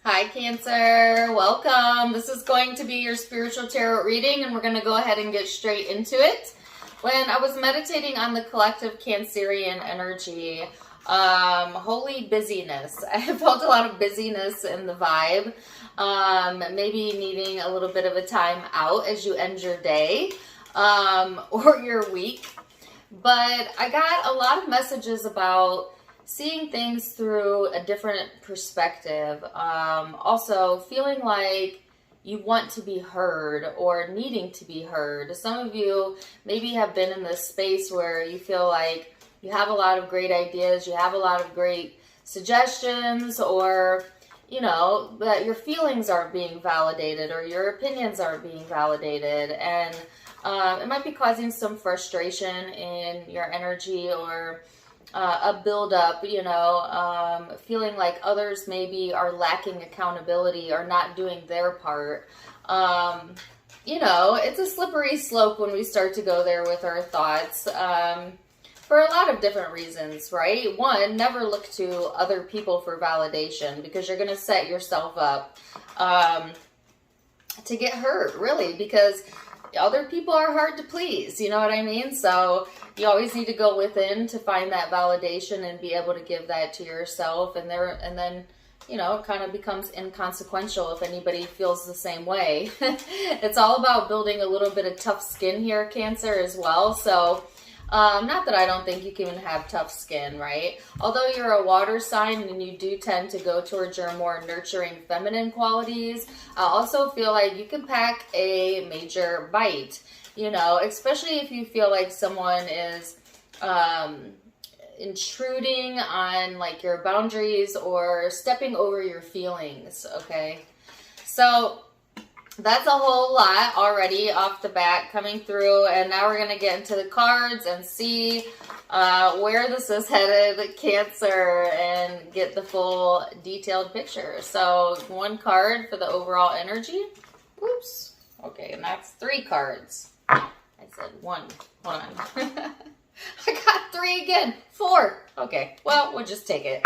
Hi, Cancer. Welcome. This is going to be your spiritual tarot reading, and we're going to go ahead and get straight into it. When I was meditating on the collective Cancerian energy, holy busyness. I felt a lot of busyness in the vibe. Maybe needing a little bit of a time out as you end your day or your week. But I got a lot of messages about seeing things through a different perspective. Also feeling like you want to be heard or needing to be heard. Some of you maybe have been in this space where you feel like you have a lot of great ideas, you have a lot of great suggestions, or you know, that your feelings aren't being validated or your opinions aren't being validated. And it might be causing some frustration in your energy or a buildup, feeling like others maybe are lacking accountability or not doing their part. It's a slippery slope when we start to go there with our thoughts for a lot of different reasons, right? One, never look to other people for validation because you're going to set yourself up to get hurt, really, because other people are hard to please, you know what I mean? So you always need to go within to find that validation and be able to give that to yourself. And then, it kind of becomes inconsequential if anybody feels the same way. It's all about building a little bit of tough skin here, Cancer, as well. So not that I don't think you can have tough skin, right? Although you're a water sign and you do tend to go towards your more nurturing feminine qualities, I also feel like you can pack a major bite, especially if you feel like someone is intruding on like your boundaries or stepping over your feelings, okay? So that's a whole lot already off the bat coming through, and now we're going to get into the cards and see where this is headed, Cancer, and get the full detailed picture. So one card for the overall energy. Oops. Okay, and that's 3 cards. I said 1. Hold on. I got 3 again. 4. Okay, well, we'll just take it.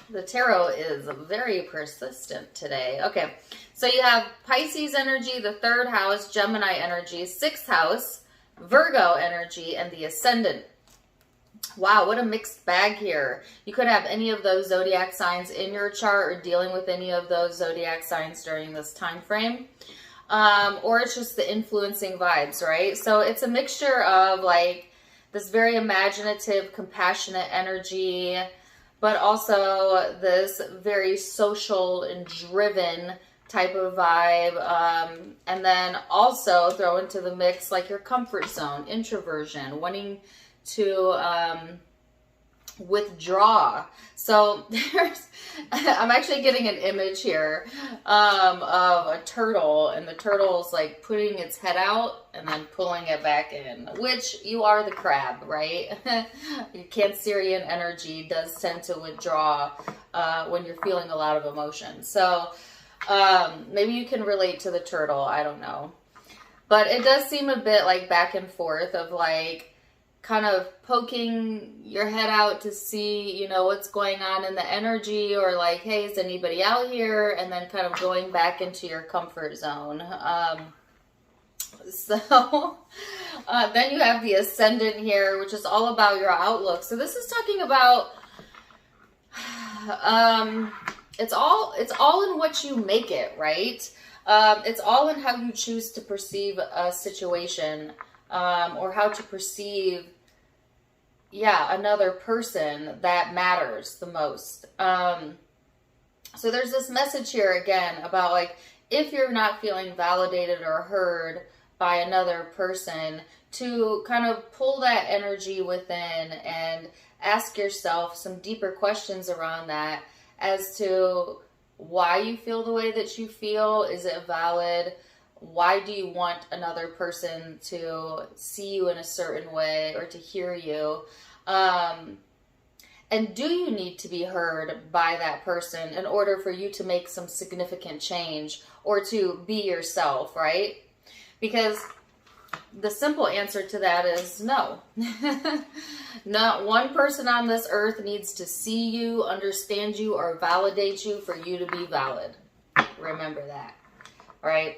The tarot is very persistent today. Okay, so you have Pisces energy, the 3rd house, Gemini energy, 6th house, Virgo energy, and the Ascendant. Wow, what a mixed bag here. You could have any of those zodiac signs in your chart or dealing with any of those zodiac signs during this time frame. Or it's just the influencing vibes, right? So it's a mixture of like this very imaginative, compassionate energy, but also this very social and driven type of vibe. And then also throw into the mix like your comfort zone, introversion, wanting to withdraw. So I'm actually getting an image here of a turtle, and the turtle's like putting its head out and then pulling it back in, which you are the crab, right? Your Cancerian energy does tend to withdraw when you're feeling a lot of emotion. So maybe you can relate to the turtle, I don't know. But it does seem a bit like back and forth of like kind of poking your head out to see, what's going on in the energy, or like, hey, is anybody out here? And then kind of going back into your comfort zone. Then you have the Ascendant here, which is all about your outlook. So this is talking about, it's all in what you make it, right? It's all in how you choose to perceive a situation, or how to perceive, another person that matters the most. So there's this message here again about like, if you're not feeling validated or heard by another person, to kind of pull that energy within and ask yourself some deeper questions around that as to why you feel the way that you feel. Is it valid? Why do you want another person to see you in a certain way or to hear you? And do you need to be heard by that person in order for you to make some significant change or to be yourself, right? Because the simple answer to that is no. Not one person on this earth needs to see you, understand you, or validate you for you to be valid. Remember that. All right.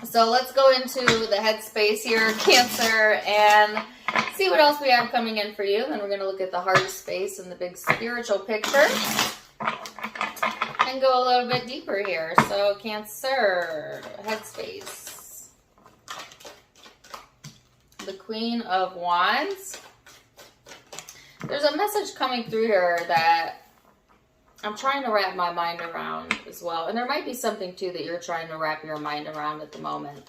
So let's go into the headspace here, Cancer, and see what else we have coming in for you. Then we're going to look at the heart space and the big spiritual picture and go a little bit deeper here. So Cancer, headspace. The Queen of Wands. There's a message coming through here that I'm trying to wrap my mind around as well. And there might be something too that you're trying to wrap your mind around at the moment.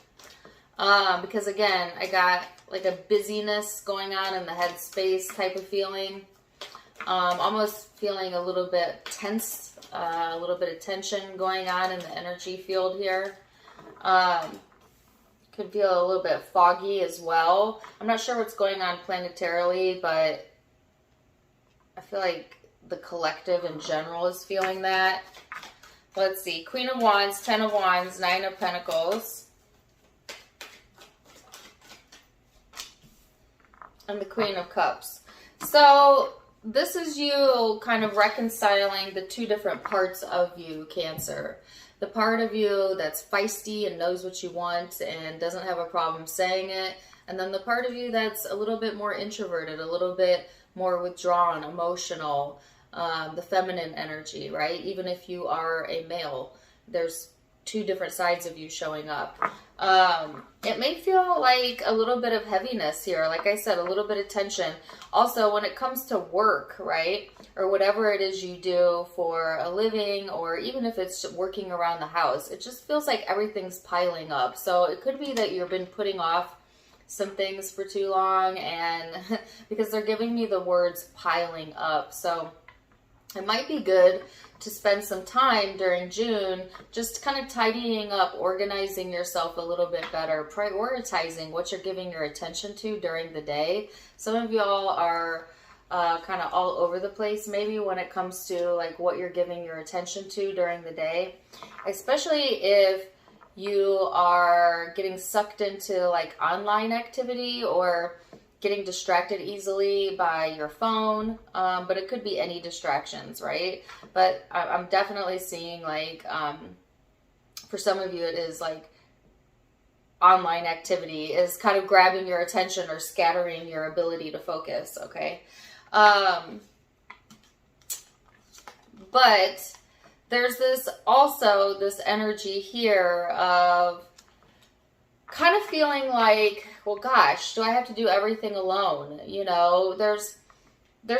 Because again, I got like a busyness going on in the headspace type of feeling. Almost feeling a little bit tense, a little bit of tension going on in the energy field here. Could feel a little bit foggy as well. I'm not sure what's going on planetarily, but I feel like the collective in general is feeling that. Let's see. Queen of Wands, 10 of Wands, 9 of Pentacles. And the Queen of Cups. So this is you kind of reconciling the two different parts of you, Cancer. The part of you that's feisty and knows what you want and doesn't have a problem saying it. And then the part of you that's a little bit more introverted, a little bit more withdrawn, emotional, the feminine energy, right? Even if you are a male, there's two different sides of you showing up. It may feel like a little bit of heaviness here. Like I said, a little bit of tension. Also, when it comes to work, right? Or whatever it is you do for a living, or even if it's working around the house, it just feels like everything's piling up. So it could be that you've been putting off some things for too long, and because they're giving me the words piling up. So it might be good to spend some time during June just kind of tidying up, organizing yourself a little bit better, prioritizing what you're giving your attention to during the day. Some of y'all are kind of all over the place maybe when it comes to like what you're giving your attention to during the day, especially if you are getting sucked into like online activity or getting distracted easily by your phone, but it could be any distractions, right? But I'm definitely seeing like, for some of you, it is like online activity is kind of grabbing your attention or scattering your ability to focus, okay? But there's this also this energy here of kind of feeling like, well, gosh, do I have to do everything alone? You know, there's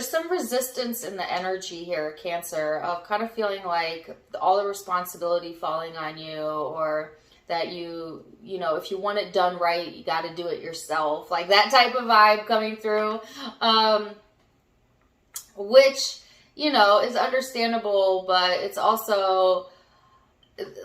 some resistance in the energy here, Cancer, of kind of feeling like all the responsibility falling on you, or that you know, if you want it done right, you got to do it yourself. Like that type of vibe coming through, which, you know, is understandable, but it's also,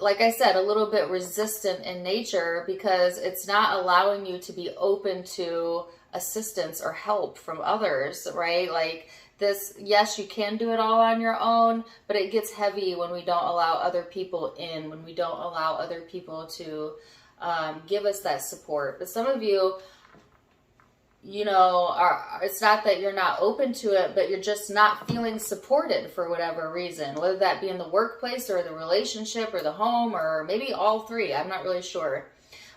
like I said, a little bit resistant in nature because it's not allowing you to be open to assistance or help from others, right? Like this, yes, you can do it all on your own, but it gets heavy when we don't allow other people in, when we don't allow other people to give us that support. But some of you, you know, it's not that you're not open to it, but you're just not feeling supported for whatever reason, whether that be in the workplace or the relationship or the home, or maybe all three. I'm not really sure.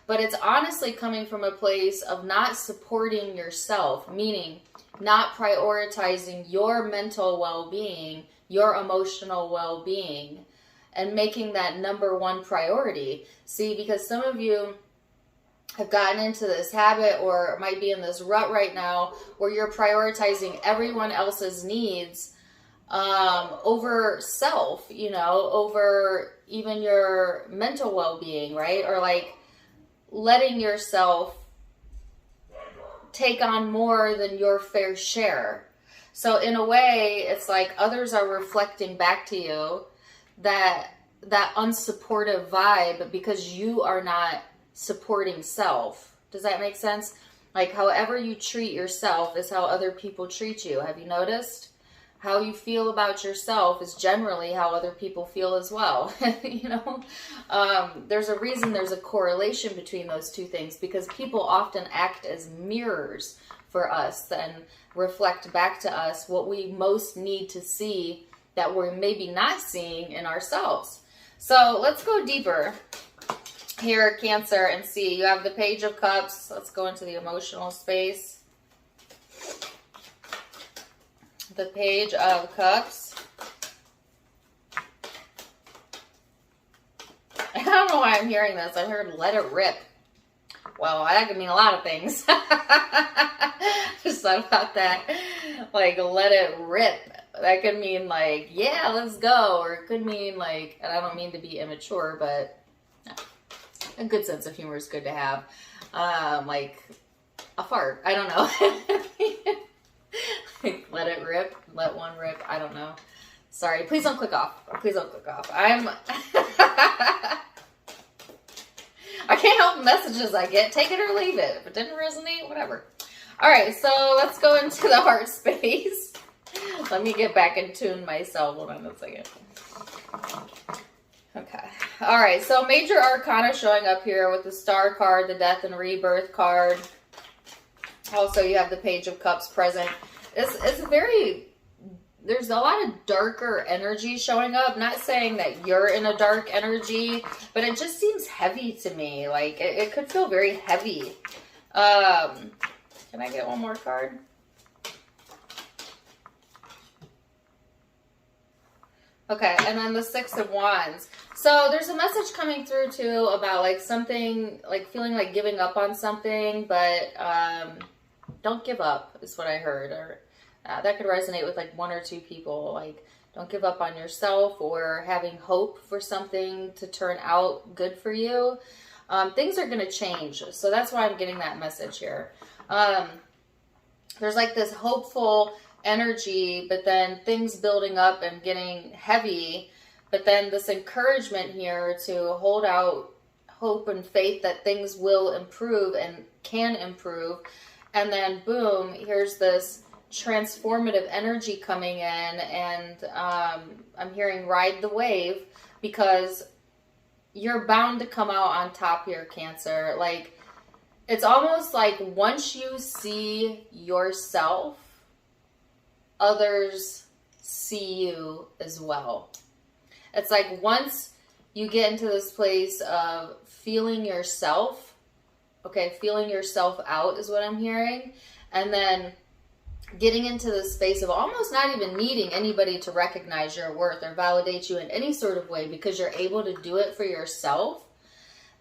But it's honestly coming from a place of not supporting yourself, meaning not prioritizing your mental well-being, your emotional well-being, and making that number one priority. See, because some of you have gotten into this habit or might be in this rut right now where you're prioritizing everyone else's needs over self, you know, over even your mental well-being, right? Or like letting yourself take on more than your fair share. So in a way, it's like others are reflecting back to you that unsupportive vibe because you are not supporting self. Does that make sense? Like however you treat yourself is how other people treat you. Have you noticed how you feel about yourself is generally how other people feel as well. You know, there's a reason there's a correlation between those two things, because people often act as mirrors for us and reflect back to us what we most need to see that we're maybe not seeing in ourselves. So let's go deeper here, Cancer, and see. You have the Page of Cups. Let's go into the emotional space. The Page of Cups. I don't know why I'm hearing this. I heard let it rip. Well, that could mean a lot of things. Just thought about that. Like, let it rip. That could mean like, yeah, let's go. Or it could mean like, and I don't mean to be immature, but a good sense of humor is good to have. Like a fart. I don't know. Like, let it rip. Let one rip. I don't know. Sorry. Please don't click off. Please don't click off. I can't help the messages I get. Take it or leave it. If it didn't resonate, whatever. All right. So let's go into the heart space. Let me get back in tune myself. Hold on a second. Okay. All right. So major arcana showing up here with the Star card, the Death and Rebirth card. Also, you have the Page of Cups present. It's very, there's a lot of darker energy showing up. Not saying that you're in a dark energy, but it just seems heavy to me. Like, it could feel very heavy. Can I get one more card? Okay, and then the Six of Wands. So there's a message coming through too about like something, like feeling like giving up on something, but don't give up is what I heard. Or that could resonate with like one or two people. Like, don't give up on yourself or having hope for something to turn out good for you. Things are going to change. So that's why I'm getting that message here. There's like this hopeful energy, but then things building up and getting heavy, but then this encouragement here to hold out hope and faith that things will improve and can improve. And then boom, here's this transformative energy coming in, and I'm hearing ride the wave, because you're bound to come out on top here, Cancer. Like, it's almost like once you see yourself, others see you as well. It's like once you get into this place of feeling yourself, okay, feeling yourself out is what I'm hearing, and then getting into the space of almost not even needing anybody to recognize your worth or validate you in any sort of way, because you're able to do it for yourself.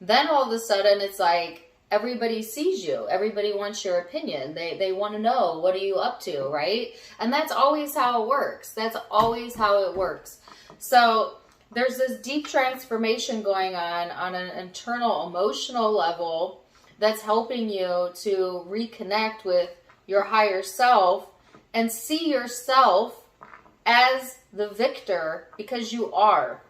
Then all of a sudden it's like everybody sees you. Everybody wants your opinion. They want to know, what are you up to, right? And that's always how it works. That's always how it works. So there's this deep transformation going on an internal emotional level that's helping you to reconnect with your higher self and see yourself as the victor, because you are.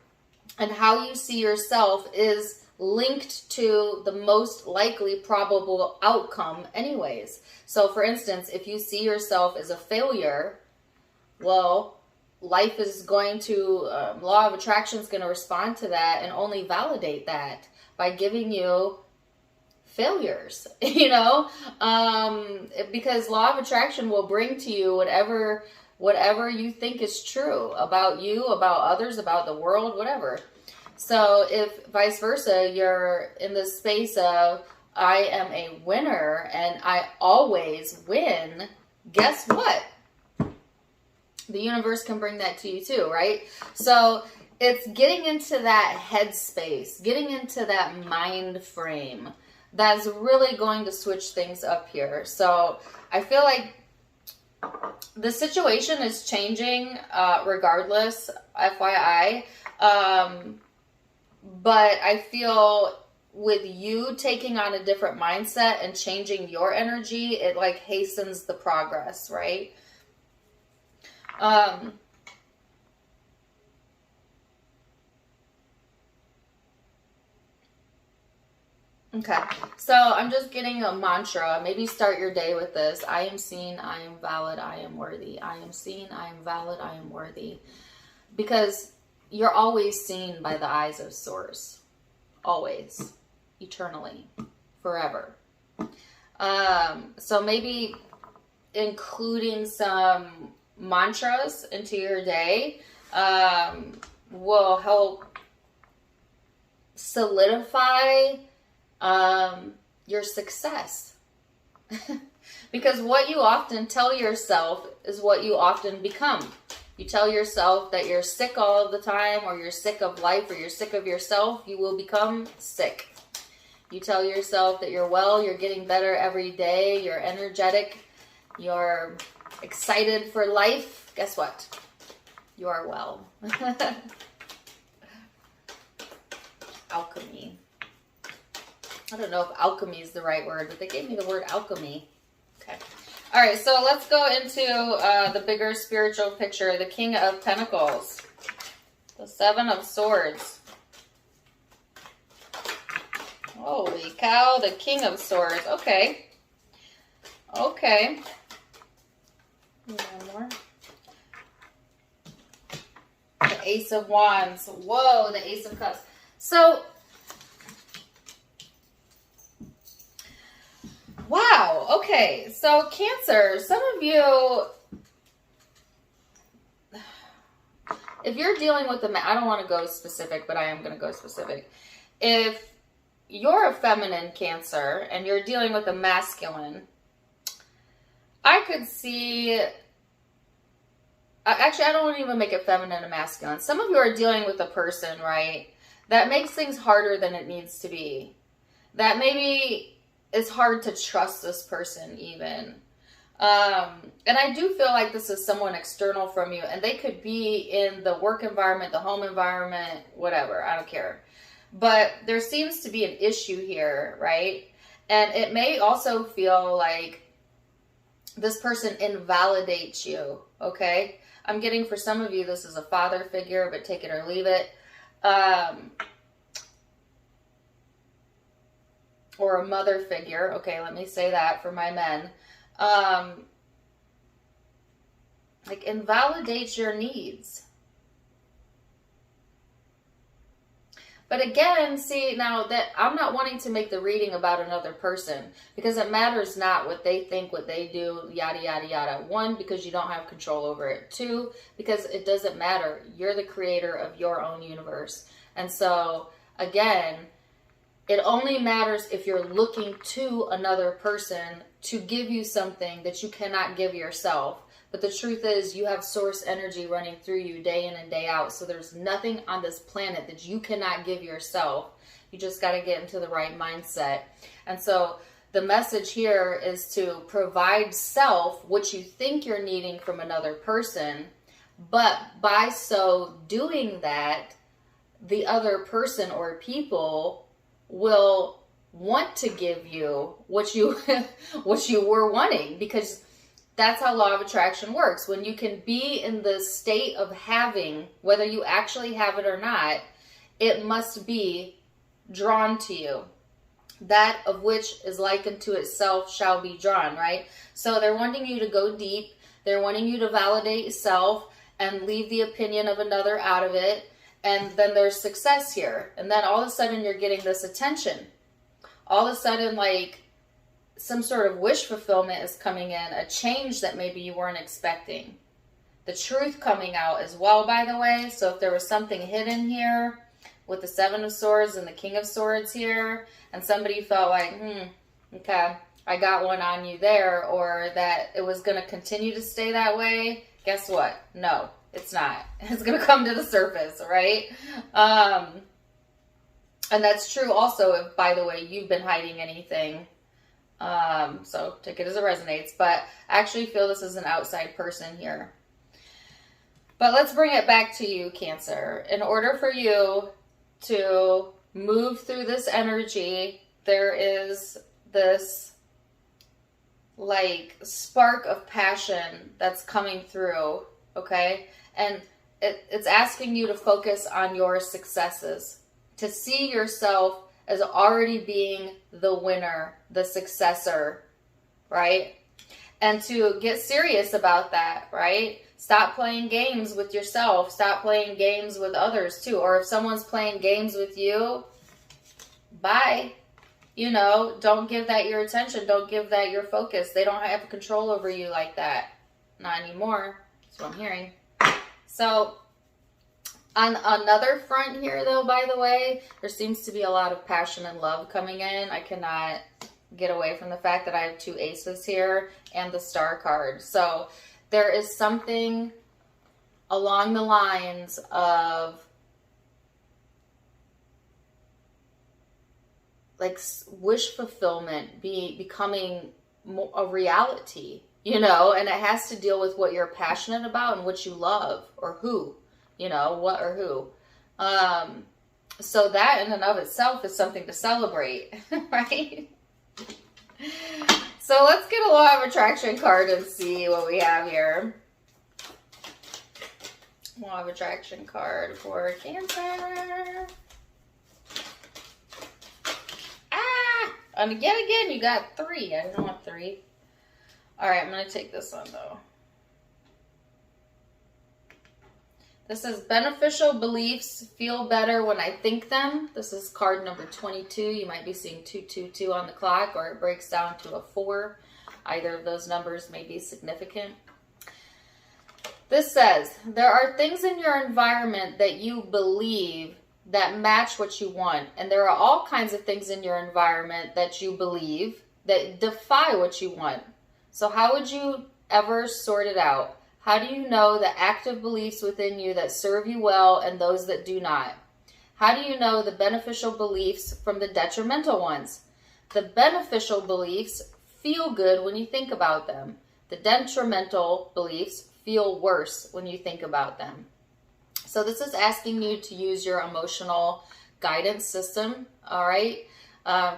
And how you see yourself is linked to the most likely probable outcome anyways. So for instance, if you see yourself as a failure, well, life is going to, law of attraction is going to respond to that and only validate that by giving you failures, you know, because law of attraction will bring to you whatever you think is true about you, about others, about the world, whatever. So if vice versa, you're in the space of, I am a winner and I always win, guess what? The universe can bring that to you too, right? So it's getting into that headspace, getting into that mind frame that's really going to switch things up here. So I feel like the situation is changing regardless, FYI. But I feel with you taking on a different mindset and changing your energy, it like hastens the progress, right? Okay, so I'm just getting a mantra. Maybe start your day with this. I am seen, I am valid, I am worthy. I am seen, I am valid, I am worthy. Because you're always seen by the eyes of Source. Always. Eternally. Forever. So maybe including some mantras into your day will help solidify your success. Because what you often tell yourself is what you often become. You tell yourself that you're sick all the time, or you're sick of life, or you're sick of yourself, you will become sick. You tell yourself that you're well, you're getting better every day, you're energetic, you're excited for life. Guess what? You are well. Alchemy. I don't know if alchemy is the right word, but they gave me the word alchemy. Okay. All right, so let's go into the bigger spiritual picture, the King of Pentacles, the Seven of Swords. Holy cow, the King of Swords. Okay. Okay. One more. The Ace of Wands. Whoa, the Ace of Cups. So, wow. Okay. So, Cancer, some of you, if you're dealing with the, I don't want to go specific, but I am going to go specific. If you're a feminine Cancer and you're dealing with a masculine, I could see, actually, I don't even make it feminine and masculine. Some of you are dealing with a person, right, that makes things harder than it needs to be. That maybe it's hard to trust this person even. And I do feel like this is someone external from you, and they could be in the work environment, the home environment, whatever, I don't care. But there seems to be an issue here, right? And it may also feel like this person invalidates you, okay? I'm getting, for some of you, this is a father figure, but take it or leave it. Or a mother figure. Okay, let me say that for my men. Like, invalidates your needs. But again, see, now that I'm not wanting to make the reading about another person, because it matters not what they think, what they do, yada, yada, yada. One, because you don't have control over it. Two, because it doesn't matter. You're the creator of your own universe. And so, again, it only matters if you're looking to another person to give you something that you cannot give yourself. But the truth is, you have source energy running through you day in and day out. So there's nothing on this planet that you cannot give yourself. You just got to get into the right mindset. And so the message here is to provide self what you think you're needing from another person. But by so doing that, the other person or people will want to give you what you what you were wanting, because that's how law of attraction works. When you can be in the state of having, whether you actually have it or not, it must be drawn to you. That of which is likened to itself shall be drawn, right? So they're wanting you to go deep. They're wanting you to validate yourself and leave the opinion of another out of it. And then there's success here. And then all of a sudden you're getting this attention. All of a sudden, like, some sort of wish fulfillment is coming in, a change that maybe you weren't expecting. The truth coming out as well, by the way. So if there was something hidden here with the Seven of Swords and the King of Swords here, and somebody felt like, okay, I got one on you there, or that it was going to continue to stay that way, guess what? No, it's not. It's going to come to the surface, right? And that's true also if, by the way, you've been hiding anything. So take it as it resonates, but I actually feel this is an outside person here. But let's bring it back to you, Cancer. In order for you to move through this energy, there is this like spark of passion that's coming through, okay? And it's asking you to focus on your successes, to see yourself as already being the winner, the successor, right? And to get serious about that, right? Stop playing games with yourself. Stop playing games with others too. Or if someone's playing games with you, bye. You know, don't give that your attention. Don't give that your focus. They don't have control over you like that. Not anymore. That's what I'm hearing. So, on another front here, though, by the way, there seems to be a lot of passion and love coming in. I cannot get away from the fact that I have 2 aces here and the star card. So, there is something along the lines of like wish fulfillment becoming a reality, you know, and it has to deal with what you're passionate about and what you love or who, you know, what or who. So that in and of itself is something to celebrate, right? So let's get a law of attraction card and see what we have here. Law of attraction card for Cancer. And again, you got 3. I didn't want 3. All right, I'm going to take this one, though. This is beneficial beliefs feel better when I think them. This is card number 22. You might be seeing 222 on the clock, or it breaks down to a 4. Either of those numbers may be significant. This says, there are things in your environment that you believe that match what you want. And there are all kinds of things in your environment that you believe that defy what you want. So how would you ever sort it out? How do you know the active beliefs within you that serve you well and those that do not? How do you know the beneficial beliefs from the detrimental ones? The beneficial beliefs feel good when you think about them. The detrimental beliefs feel worse when you think about them. So this is asking you to use your emotional guidance system, all right,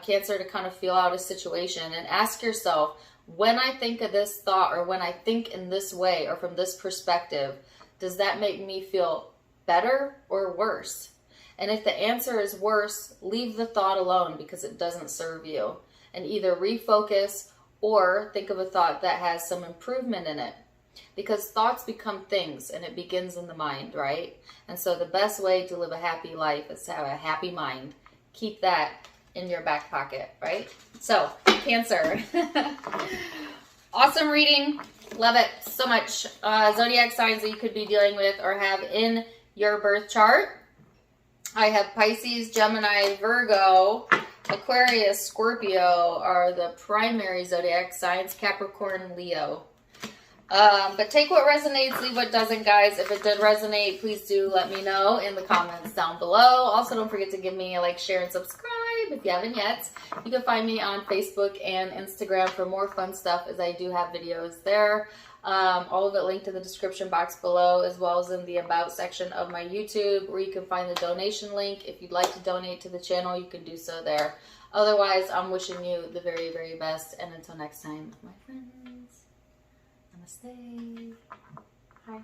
Cancer, to kind of feel out a situation and ask yourself, when I think of this thought or when I think in this way or from this perspective, does that make me feel better or worse? And if the answer is worse, leave the thought alone because it doesn't serve you. And either refocus or think of a thought that has some improvement in it. Because thoughts become things and it begins in the mind, right? And so the best way to live a happy life is to have a happy mind. Keep that in your back pocket, right? So, Cancer. Awesome reading. Love it so much. Zodiac signs that you could be dealing with or have in your birth chart. I have Pisces, Gemini, Virgo, Aquarius, Scorpio are the primary zodiac signs, Capricorn, Leo. But take what resonates, leave what doesn't, guys. If it did resonate, please do let me know in the comments down below. Also, don't forget to give me a like, share, and subscribe if you haven't yet. You can find me on Facebook and Instagram for more fun stuff, as I do have videos there. All of it linked in the description box below, as well as in the About section of my YouTube, where you can find the donation link. If you'd like to donate to the channel, you can do so there. Otherwise, I'm wishing you the very, very best. And until next time, my friends. Namaste. Hi.